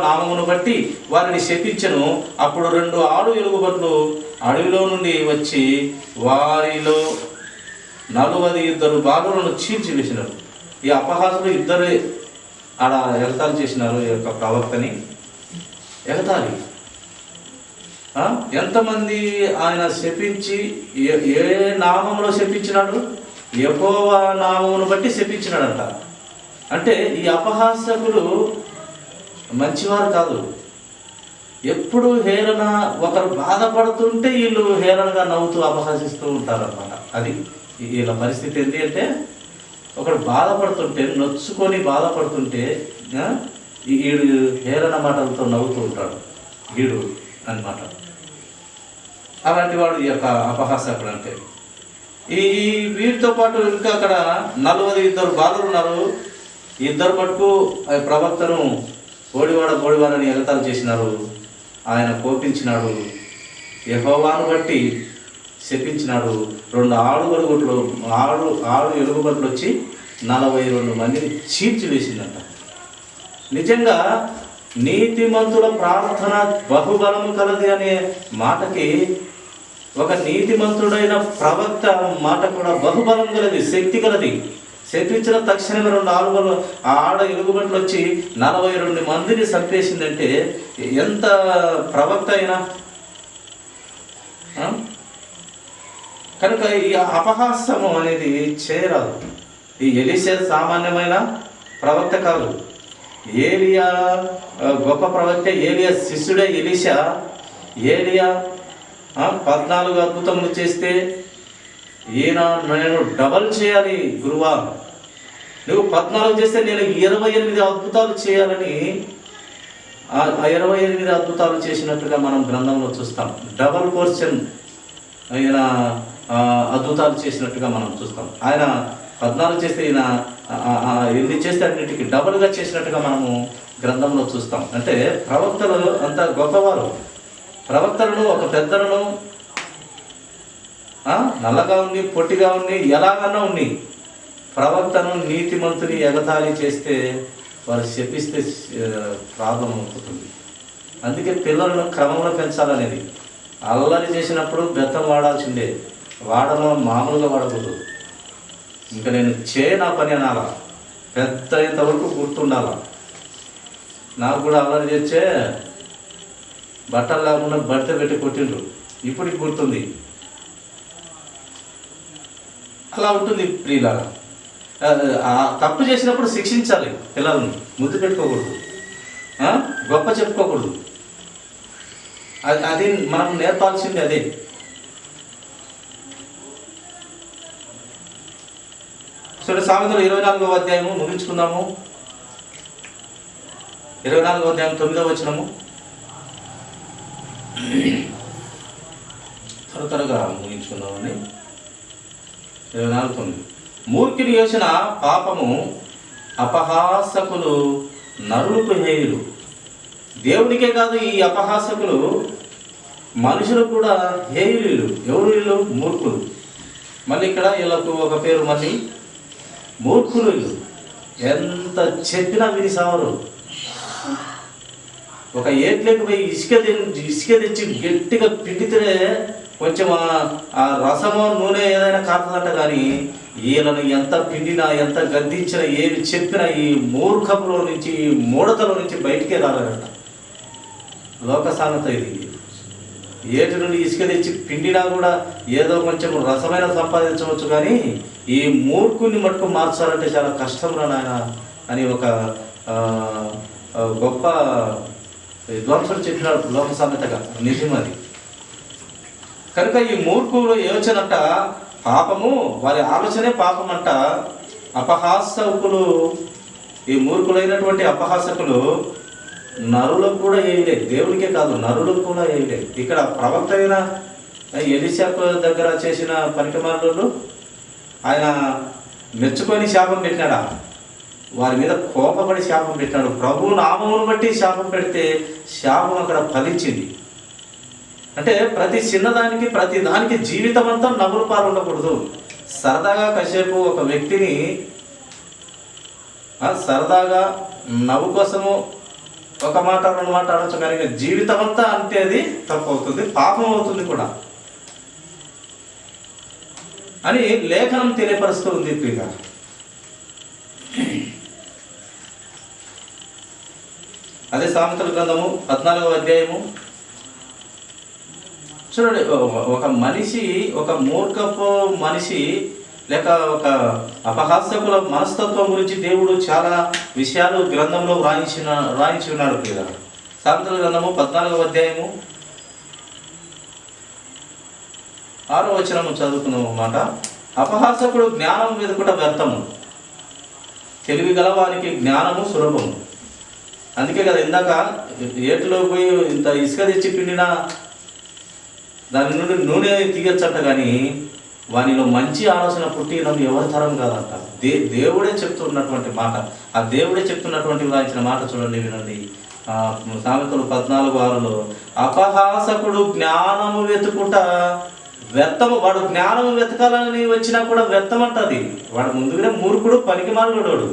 నామమును బట్టి వారిని శపించెను. అప్పుడు 2 ఆడు ఎలుగుబంట్లు అడవిలో నుండి వచ్చి వారిలో 42 బాలులను చీల్చి వేసినారు. ఈ అపహాసులు ఇద్దరే ఆడ ఎగతాళి చేసినారు ఈ యొక్క ప్రవక్తని. ఎగతాళి ఎంతమంది ఆయన శపించి ఏ నామంలో శపించినాడు? యెహోవా నామమును బట్టి శపించినాడంట. అంటే ఈ అపహాసకులు మంచివారు కాదు. ఎప్పుడు హేళన, ఒకరు బాధపడుతుంటే వీళ్ళు హేళనగా నవ్వుతూ అపహసిస్తూ ఉంటారన్నమాట. అది వీళ్ళ పరిస్థితి ఏంటి అంటే, ఒకడు బాధపడుతుంటే, నొచ్చుకొని బాధపడుతుంటే వీడు హేళన మాటలతో నవ్వుతూ ఉంటాడు వీడు అన్నమాట. అలాంటి వాడు ఈ యొక్క అపహాసకుడు అంటే. ఈ వీటితో పాటు ఇంకా అక్కడ 42 బాలురు ఉన్నారు. ఇద్దరు మటుకు ప్రవక్తను బోడివాడని ఎగతాళి చేసినారు. ఆయన కోపించినాడు, యెహోవాను బట్టి శపించినాడు. 2 ఆడు ఎలుగుబంట్లు వచ్చి 42 మందిని చీల్చివేసిందంట. నిజంగా నీతిమంతుల ప్రార్థన బహుబలము కలది అనే మాటకి, ఒక నీతిమంతుడైన ప్రవక్త మాట కూడా బహుబలం కలది, శక్తి కలది. శపించిన తక్షణమే 2 ఆడ ఎలుగుబంట్లు వచ్చి 42 మందిని చంపేసిందంటే ఎంత ప్రవక్త అయినా. కనుక ఈ అపహాస్యము అనేది చేయరాదు. ఈ ఎలీషా సామాన్యమైన ప్రవక్త కాదు. ఏలియా గొప్ప ప్రవక్త, ఏలియా శిష్యుడే ఎలీషా. ఏలియా 14 అద్భుతములు చేస్తే ఈయన నేను డబల్ చేయాలి గురువా, నువ్వు 14 చేస్తే నేను 28 అద్భుతాలు చేయాలని 28 అద్భుతాలు చేసినట్టుగా మనం గ్రంథంలో చూస్తాం. డబల్ పోర్షన్ ఆయన అద్భుతాలు చేసినట్టుగా మనం చూస్తాం. ఆయన 14 చేస్తే ఈయన ఎన్ని చేస్తే అన్నిటికీ డబల్గా చేసినట్టుగా మనము గ్రంథంలో చూస్తాం. అంటే ప్రవక్తలు అంత గొప్పవారు. ప్రవక్తలను, ఒక పెద్దలను నల్లగా ఉంది, పొట్టిగా ఉంది, ఎలాగన్నా ఉంది, ప్రవక్తను నీతిమంతుని ఎగతాళి చేస్తే వారు శపిస్తే ప్రాబ్లం అవుతుంది. అందుకే పిల్లలను క్రమంలో పెంచాలనేది. అల్లరి చేసినప్పుడు బెత్తం వాడాల్సిందే, వాడడం మామూలుగా వాడకూడదు. ఇంకా నేను నా పని అనాలా, పెద్ద అయ్యేంతవరకు గుర్తుండాలా. నాకు కూడా అల్లరి చేస్తే బట్టలు లేకుండా బట్ట పెట్టి కొట్టిండ్రు, ఇప్పటికి గుర్తుంది. అలా ఉంటుంది ప్రియులారా. తప్పు చేసినప్పుడు శిక్షించాలి, పిల్లల్ని ముద్దు పెట్టుకోకూడదు, గొప్ప చెప్పుకోకూడదు. అది మనం నేర్పాల్సింది అదే. చూడండి, సామెతలు 24వ అధ్యాయము ముగించుకుందాము. 24వ అధ్యాయం 9వ వచనము. త్వరగా ముగించుకుందామండి. 24:9. మూర్ఖుని యోచన పాపము, అపహాసకులు నరులకు హేయులు. దేవునికే కాదు, ఈ అపహాసకులు మనుషులకు కూడా హేయులు. ఎవరు వీళ్ళు? మూర్ఖులు. మళ్ళీ ఇక్కడ వీళ్ళకు ఒక పేరు, మళ్ళీ మూర్ఖులు. వీళ్ళు ఎంత చెప్పినా విని సావరు. ఒక ఏట్లోకి పోయి ఇసుక తెచ్చి గట్టిగా పిండితే కొంచెం ఆ రసమో నూనె ఏదైనా కాస్తుందంట. కానీ వీళ్ళను ఎంత పిండినా, ఎంత గద్దించినా, ఏమి చెప్పినా ఈ మూర్ఖపులో నుంచి, ఈ మూఢతలో నుంచి బయటికే రాలేదంట. లోక సామెత ఇది. ఏటి నుండి ఇసుక తెచ్చి పిండినా కూడా ఏదో కొంచెం రసమైన సంపాదించవచ్చు, కానీ ఈ మూర్ఖుని మటుకు మార్చాలంటే చాలా కష్టం రా నాయన అని ఒక గొప్ప విద్వాంసుడు చెప్పినాడు లోక సామెతగా. నిజం అది. కనుక ఈ మూర్ఖుల యోచనంట పాపము, వారి ఆలోచనే పాపమంట. అపహాసకులు, ఈ మూర్ఖులైనటువంటి అపహాసకులు నరులకు కూడా ఏమిలే, దేవునికే కాదు నరులకు కూడా ఏమిలే. ఇక్కడ ప్రవక్త అయిన ఎలీషా దగ్గర చేసిన పనికిమాలులు ఆయన మెచ్చుకొని శాపం పెట్టినాడా? వారి మీద కోపపడి శాపం పెట్టినాడు. ప్రభు నామమును బట్టి శాపం పెడితే శాపం అక్కడ ఫలించింది. అంటే ప్రతి చిన్నదానికి, ప్రతి దానికి జీవితం అంతా నవ్వులు పాలు ఉండకూడదు. సరదాగా కాసేపు ఒక వ్యక్తిని సరదాగా నవ్వు కోసము ఒక మాట 2 మాట అనొచ్చు, కానీ జీవితం అంతా అంటే అది తప్పు అవుతుంది, పాపం అవుతుంది కూడా అని లేఖనం తెలియపరుస్తూ ఉంది ప్రియ. అదే సామెతల గ్రంథము 14వ అధ్యాయము. చూడండి, ఒక మనిషి, ఒక మూర్ఖపు మనిషి లేక ఒక అపహాస్యకుల మనస్తత్వం గురించి దేవుడు చాలా విషయాలు గ్రంథంలో వ్రాయించి ఉన్నాడు కదా. సామెతల గ్రంథము 14వ అధ్యాయము 6వ వచనము చదువుకున్నాం మాట. అపహాసకుడు జ్ఞానం వెతుకుట వ్యర్థము, తెలివి గలవానికి జ్ఞానము సులభము. అందుకే కదా ఇందాక ఏటిలో పోయి ఇంత ఇసుక తెచ్చి పిండినా దాని నుండి నూనె తీయచ్చంట, కానీ వానిలో మంచి ఆలోచన పుట్టినం ఎవరి తరం కాదంట. దేవుడే చెప్తున్నటువంటి మాట, ఆ దేవుడే చెప్తున్నటువంటి రాయించిన మాట చూడండి, వినండి. సామెతలు 14:6లో అపహాసకుడు జ్ఞానము వెతుకుట వ్యర్థము. వాడు జ్ఞానము వెతకాలని వచ్చినా కూడా వ్యర్థం అంటది. వాడు ముందుగానే మూర్ఖుడు, పనికిమాలినోడు.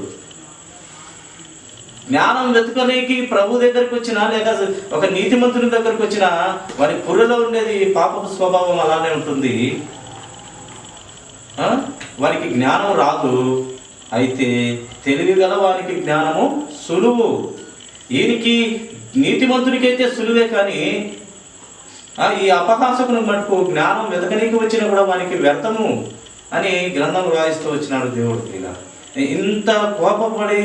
జ్ఞానం వెతుకనేకి ప్రభు దగ్గరికి వచ్చినా లేక ఒక నీతిమంతుని దగ్గరికి వచ్చినా వాడి పుర్రెలో ఉండేది పాపపు స్వభావం అలానే ఉంటుంది. వానికి జ్ఞానం రాదు. అయితే తెలివి గల వానికి జ్ఞానము సులువు. ఈయనకి నీతిమంతునికైతే సులువే, కానీ ఈ అపహాసకుని మటుకు జ్ఞానం వెతకనీకి వచ్చినా కూడా వానికి వ్యర్థము అని గ్రంథం రాయిస్తూ వచ్చినాడు దేవుడు. ఇలా ఇంత కోపపడి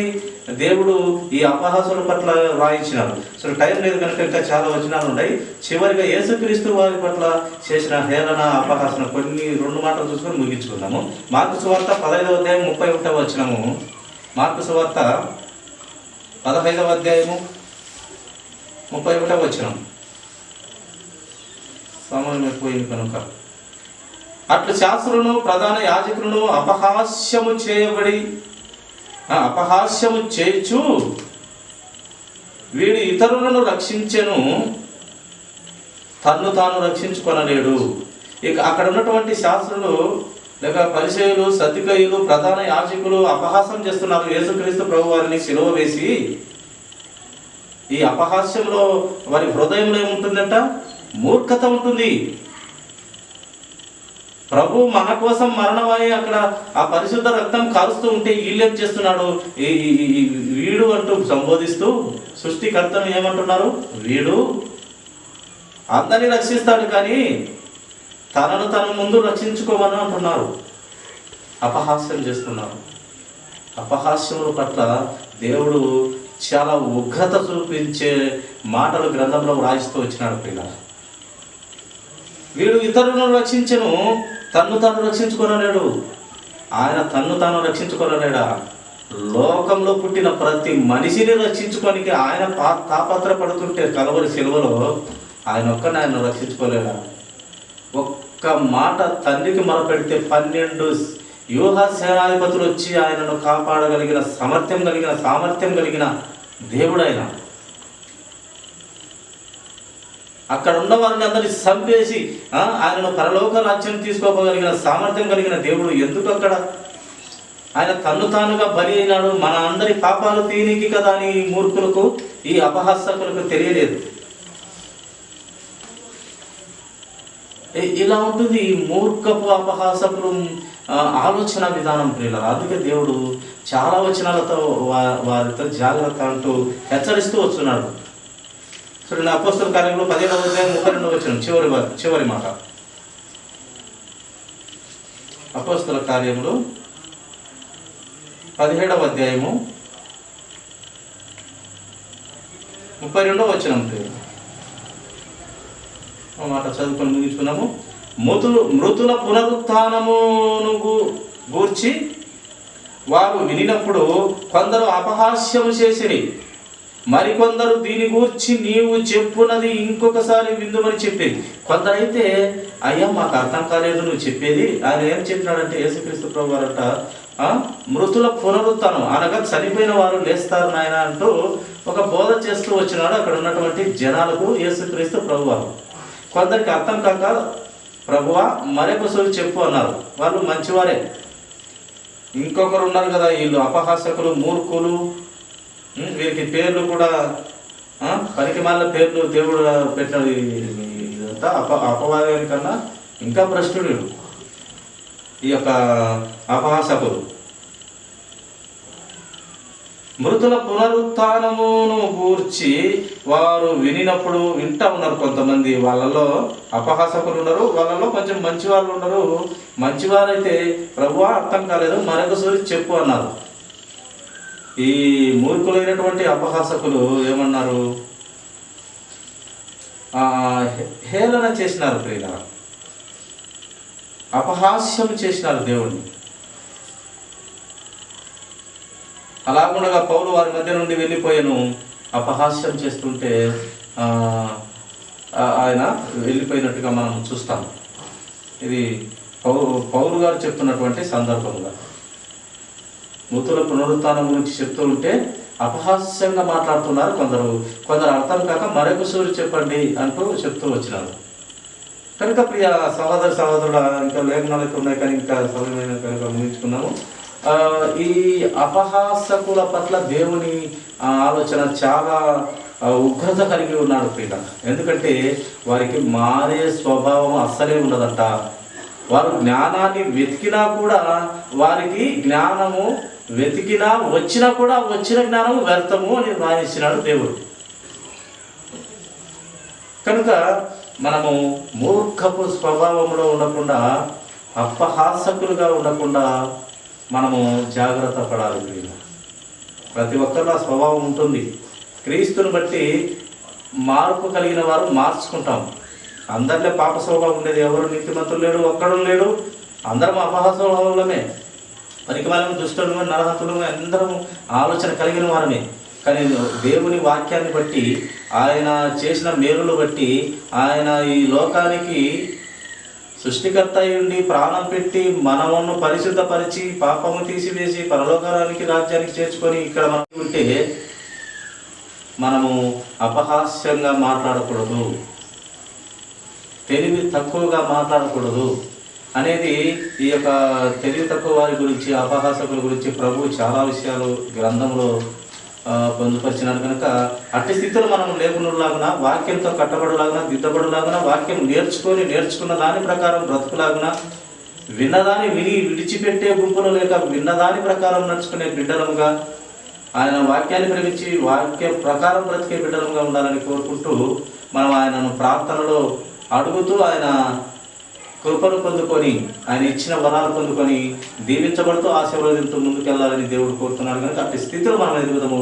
దేవుడు ఈ అపహాసుల పట్ల రాయించినాడు. సో టైం లేదు కనుక ఇంకా చాలా వచనాలు ఉన్నాయి. చివరిగా యేసుక్రీస్తు వారి పట్ల చేసిన హేళన, అపహాసన కొన్ని 2 మాటలు చూసుకొని ముగించుకుందాము. మార్కు సువార్త 15వ అధ్యాయం 31వ వచనము. మార్కు సువార్త 15వ అధ్యాయము 31వ వచనం. సమయం అయిపోయింది కనుక. అట్లు శాస్త్రులను ప్రధాన యాజకులను అపహాస్యము చేయొచ్చు వీడు ఇతరులను రక్షించెను, తన్ను తాను రక్షించుకొనలేడు. ఇక అక్కడ ఉన్నటువంటి శాస్త్రులు లేక పరిసయ్యులు, సద్దుకయ్యులు, ప్రధాన యాజకులు అపహాసం చేస్తున్నారు యేసుక్రీస్తు ప్రభు వారిని సిలువ వేసి. ఈ అపహాస్యంలో వారి హృదయంలో ఏముంటుందంట? మూర్ఖత ఉంటుంది. ప్రభు మన కోసం మరణమై అక్కడ ఆ పరిశుద్ధ రక్తం కాలుస్తూ ఉంటే వీళ్ళేం చేస్తున్నాడు? వీడు అంటూ సంబోధిస్తూ సృష్టికర్తను ఏమంటున్నారు? వీడు అందరినీ రక్షిస్తాడు, కానీ తనను తన ముందు రక్షించుకోమని అంటున్నారు. అపహాస్యం చేస్తున్నారు. అపహాస్యముల పట్ల దేవుడు చాలా ఉగ్రత చూపించే మాటలు గ్రంథంలో రాయిస్తూ వచ్చినాడు. పిల్ల వీడు ఇతరులను రక్షించను, తన్ను తాను రక్షించుకొనలేడు. ఆయన తన్ను తాను రక్షించుకొనలేడా? లోకంలో పుట్టిన ప్రతి మనిషిని రక్షించుకోనికి ఆయన తాపత్రపడుతుంటే కలవరి సిలువలో ఆయన ఒక్కనే ఆయన రక్షించుకోలేడా? ఒక్క మాట తండ్రికి మొరపెడితే 12 వ్యూహ సేనాధిపతులు వచ్చి ఆయనను కాపాడగలిగిన సామర్థ్యం కలిగిన దేవుడు ఆయన. అక్కడ ఉన్న వారిని అందరినీ చంపేసి ఆయనను పరలోక రాజ్యం తీసుకోగలిగిన సామర్థ్యం కలిగిన దేవుడు ఎందుకు అక్కడ ఆయన తన్ను తానుగా బలి అయినాడు? మన అందరి పాపాలు తీనికి కదా అని ఈ మూర్ఖులకు, ఈ అపహాసకులకు తెలియలేదు. ఇలా ఉంటుంది ఈ మూర్ఖపు అపహాసకులు ఆలోచన విధానం ప్రియులారా. అందుకే దేవుడు చాలా వచనాలతో వారితో జాగ్రత్త అంటూ హెచ్చరిస్తూ వస్తున్నాడు. చూడండి, అపోస్తల కార్యములు 15వ అధ్యాయం 32వ వచనం, చివరి మాట. అపోస్తల కార్యములు 17వ అధ్యాయము 32వ వచనం మాట చదువుకొని ముగించుకున్నాము. మృతుల పునరుత్థానమును గూర్చి వారు వినినప్పుడు కొందరు అపహాస్యము చేసిరి, మరికొందరు దీని గూర్చి నీవు చెప్పున్నది ఇంకొకసారి విందుమని చెప్పేది. కొందరైతే అయ్యా మాకు అర్థం కాలేదు నువ్వు చెప్పేది. ఆయన ఏం చెప్పినాడంటే యేసుక్రీస్తు ప్రభు వారట మృతుల పునరుత్థానం అనగా చనిపోయిన వారు లేస్తారు నాయన అంటూ ఒక బోధ చేస్తూ వచ్చినాడు అక్కడ ఉన్నటువంటి జనాలకు యేసుక్రీస్తు ప్రభు వారు. కొందరికి అర్థం కాక ప్రభువా మరొకసారి చెప్పు అన్నారు. వాళ్ళు మంచివారే. ఇంకొకరు ఉన్నారు కదా వీళ్ళు అపహాసకులు, మూర్ఖులు, వీరికి పేర్లు కూడా పనికిమాలిన పేర్లు దేవుడు పెట్టినది. ఇదంతా అపవాదానికన్నా ఇంకా భ్రష్టుడు ఈ యొక్క అపహాసకులు. మృతుల పునరుత్థానమును గూర్చి వారు వినినప్పుడు వింటా ఉన్నారు. కొంతమంది వాళ్ళలో అపహాసకులు ఉన్నారు, వాళ్ళలో కొంచెం మంచి వాళ్ళు ఉన్నారు. మంచివారైతే ప్రభువా అర్థం కాలేదు మరొకసారి చెప్పు అన్నారు. ఈ మూర్ఖులైనటువంటి అపహాసకులు ఏమన్నారు? హేళన చేసినారు ప్రియుల, అపహాస్యం చేసినారు దేవుణ్ణి. అలాగుండగా పౌలు వారి మధ్య నుండి వెళ్ళిపోయాను, అపహాస్యం చేస్తుంటే ఆయన వెళ్ళిపోయినట్టుగా మనం చూస్తాం. ఇది పౌలు గారు చెప్తున్నటువంటి సందర్భంగా మృతుల పునరుత్థానం గురించి చెప్తూ ఉంటే అపహాస్యంగా మాట్లాడుతున్నారు కొందరు అర్థం కాక మరొక సూరి చెప్పండి అంటూ చెప్తూ వచ్చినారు. కనుక ప్రియ సహోదరుల, ఇంకా లేఖనాలు అయితే ఉన్నాయి కానీ ఇంకా సమయమైన కనుక ముగించుకున్నాము. ఈ అపహాసకుల పట్ల దేవుని ఆలోచన చాలా ఉగ్రత కలిగి ఉన్నాడు ప్రియ. ఎందుకంటే వారికి మారే స్వభావం అస్సలే ఉండదట. వారు జ్ఞానాన్ని వెతికినా కూడా, వారికి జ్ఞానము వెతికినా వచ్చినా కూడా వచ్చిన జ్ఞానము వ్యర్థము అని రాయించినాడు దేవుడు. కనుక మనము మూర్ఖపు స్వభావంలో ఉండకుండా, అపహాసకులుగా ఉండకుండా మనము జాగ్రత్త పడాలి ప్రియ. ప్రతి ఒక్కరిలో స్వభావం ఉంటుంది. క్రీస్తుని బట్టి మార్పు కలిగిన వారు మార్చుకుంటాం. అందరిలో పాప స్వభావం ఉండేది ఎవరు నీతిమంతులు లేడు, ఒక్కడు లేడు. అందరం అపహాస స్వభావంలోనే, పనికిమాలను, దుష్టులు, నరహంతులు, అందరం ఆలోచన కలిగిన వారమే. కానీ దేవుని వాక్యాన్ని బట్టి, ఆయన చేసిన మేలును బట్టి, ఆయన ఈ లోకానికి సృష్టికర్త అయ్యుండి ప్రాణం పెట్టి మనమును పరిశుద్ధపరిచి పాపము తీసివేసి పరలోకానికి రాజ్యానికి చేర్చుకొని ఇక్కడ మనం ఉంటే మనము అపహాస్యంగా మాట్లాడకూడదు, తెలివి తక్కువగా మాట్లాడకూడదు అనేది ఈ యొక్క తెలివి తక్కువ వారి గురించి, అపహాసకుల గురించి ప్రభువు చాలా విషయాలు గ్రంథంలో పొందుపరిచినాడు. కనుక అట్టి స్థితిలో మనం లేకున్నలాగున, వాక్యంతో కట్టబడులాగున, దిద్దబడులాగున, వాక్యం నేర్చుకున్న దాని ప్రకారం బ్రతుకులాగున, విన్నదాన్ని విడిచిపెట్టే గుంపులు లేక విన్నదాని ప్రకారం నడుచుకునే బిడ్డలముగా, ఆయన వాక్యాన్ని ప్రేమించి వాక్యం ప్రకారం బ్రతికే బిడ్డలముగా ఉండాలని కోరుకుంటూ మనం ఆయనను ప్రార్థనలో అడుగుతూ ఆయన కృపను పొందుకొని, ఆయన ఇచ్చిన వరాలు పొందుకొని దీవించబడుతూ ఆశీర్వదింతూ ముందుకెళ్లాలని దేవుడు కోరుతున్నాడు. కనుక అట్టి స్థితిలో మనం ఎదుగుదాము.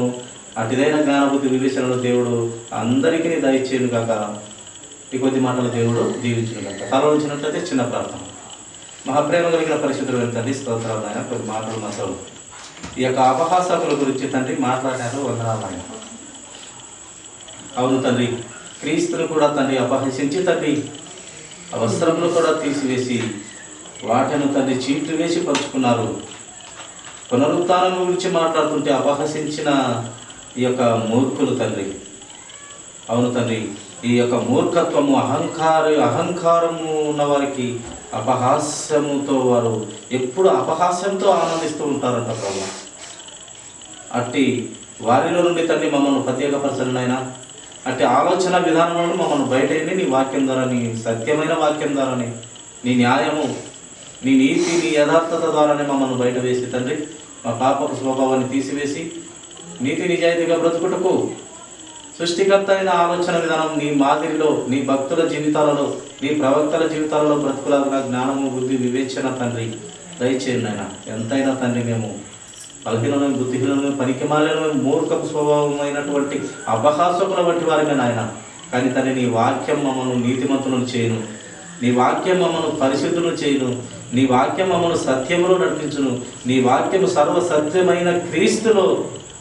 అటుదైన జ్ఞానబుద్ధి వివేచనలో దేవుడు అందరికీ దయచేయను కాక. ఈ కొద్ది మాటలు దేవుడు దీవించును కాక. తలవంచినట్లయితే చిన్న ప్రార్థన. మహాప్రేమ కలిగిన పరిశుద్ధులు తండ్రి, స్తోత్రాలు ఆయన. కొద్ది మాటలు మాత్రం ఈ యొక్క అపహాసకుల గురించి తండ్రి మాట్లాడారు. వందనాలు ఆయన. అవును తండ్రి, క్రీస్తును కూడా తండ్రి అపహసించి తండ్రి వస్త్రములు కూడా తీసివేసి వాటిని తండ్రి చీట్లు వేసి పంచుకున్నారు. పునరుత్థానం గురించి మాట్లాడుతుంటే అపహసించిన ఈ యొక్క మూర్ఖులు తండ్రి. అవును తండ్రి, ఈ యొక్క మూర్ఖత్వము, అహంకారము ఉన్న వారికి అపహాస్యముతో వారు ఎప్పుడు అపహాస్యంతో ఆనందిస్తూ ఉంటారంట ప్రభు. అట్టి వారిలో నుండి తండ్రి మమ్మల్ని ప్రత్యేకపరచండి నాయనా. అట్టి ఆలోచన విధానంలో మమ్మల్ని బయటని నీ వాక్యం ద్వారా, నీ సత్యమైన వాక్యం ద్వారానే, నీ న్యాయము, నీ నీతి, నీ యథార్థత ద్వారానే మమ్మల్ని బయట వేసి తండ్రి మా పాపపు స్వభావాన్ని తీసివేసి నీతి నిజాయితీగా బ్రతుకుటకు సృష్టికర్త అయిన ఆలోచన విధానం నీ మాదిరిలో, నీ భక్తుల జీవితాలలో, నీ ప్రవక్తల జీవితాలలో బ్రతుకులాగా జ్ఞానము, బుద్ధి, వివేచన తండ్రి దయచేయండి నాయన. ఎంతైనా తండ్రి మేము బలహీనమైన, బుద్ధిహీనమైన, పనికిమాలిన, మూర్ఖపు స్వభావమైనటువంటి అపహాసకుల వంటి వారిమే నాయన. కానీ తండ్రి నీ వాక్యం మమ్మల్ని నీతిమంతులను చేయను, నీ వాక్యం మమ్మల్ని పరిశుద్ధులను చేయను, నీ వాక్యం మమ్మల్ని సత్యములో నడిపించును, నీ వాక్యము సర్వసత్యమైన క్రీస్తులో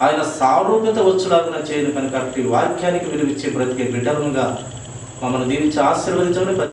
ఆయన సారూప్యత వచ్చులాగా చేయను. కనుక అట్టి వాక్యానికి విలువిచ్చే బ్రతికే బిడ్డలుగా మమ్మల్ని దీవించి ఆశీర్వదించమని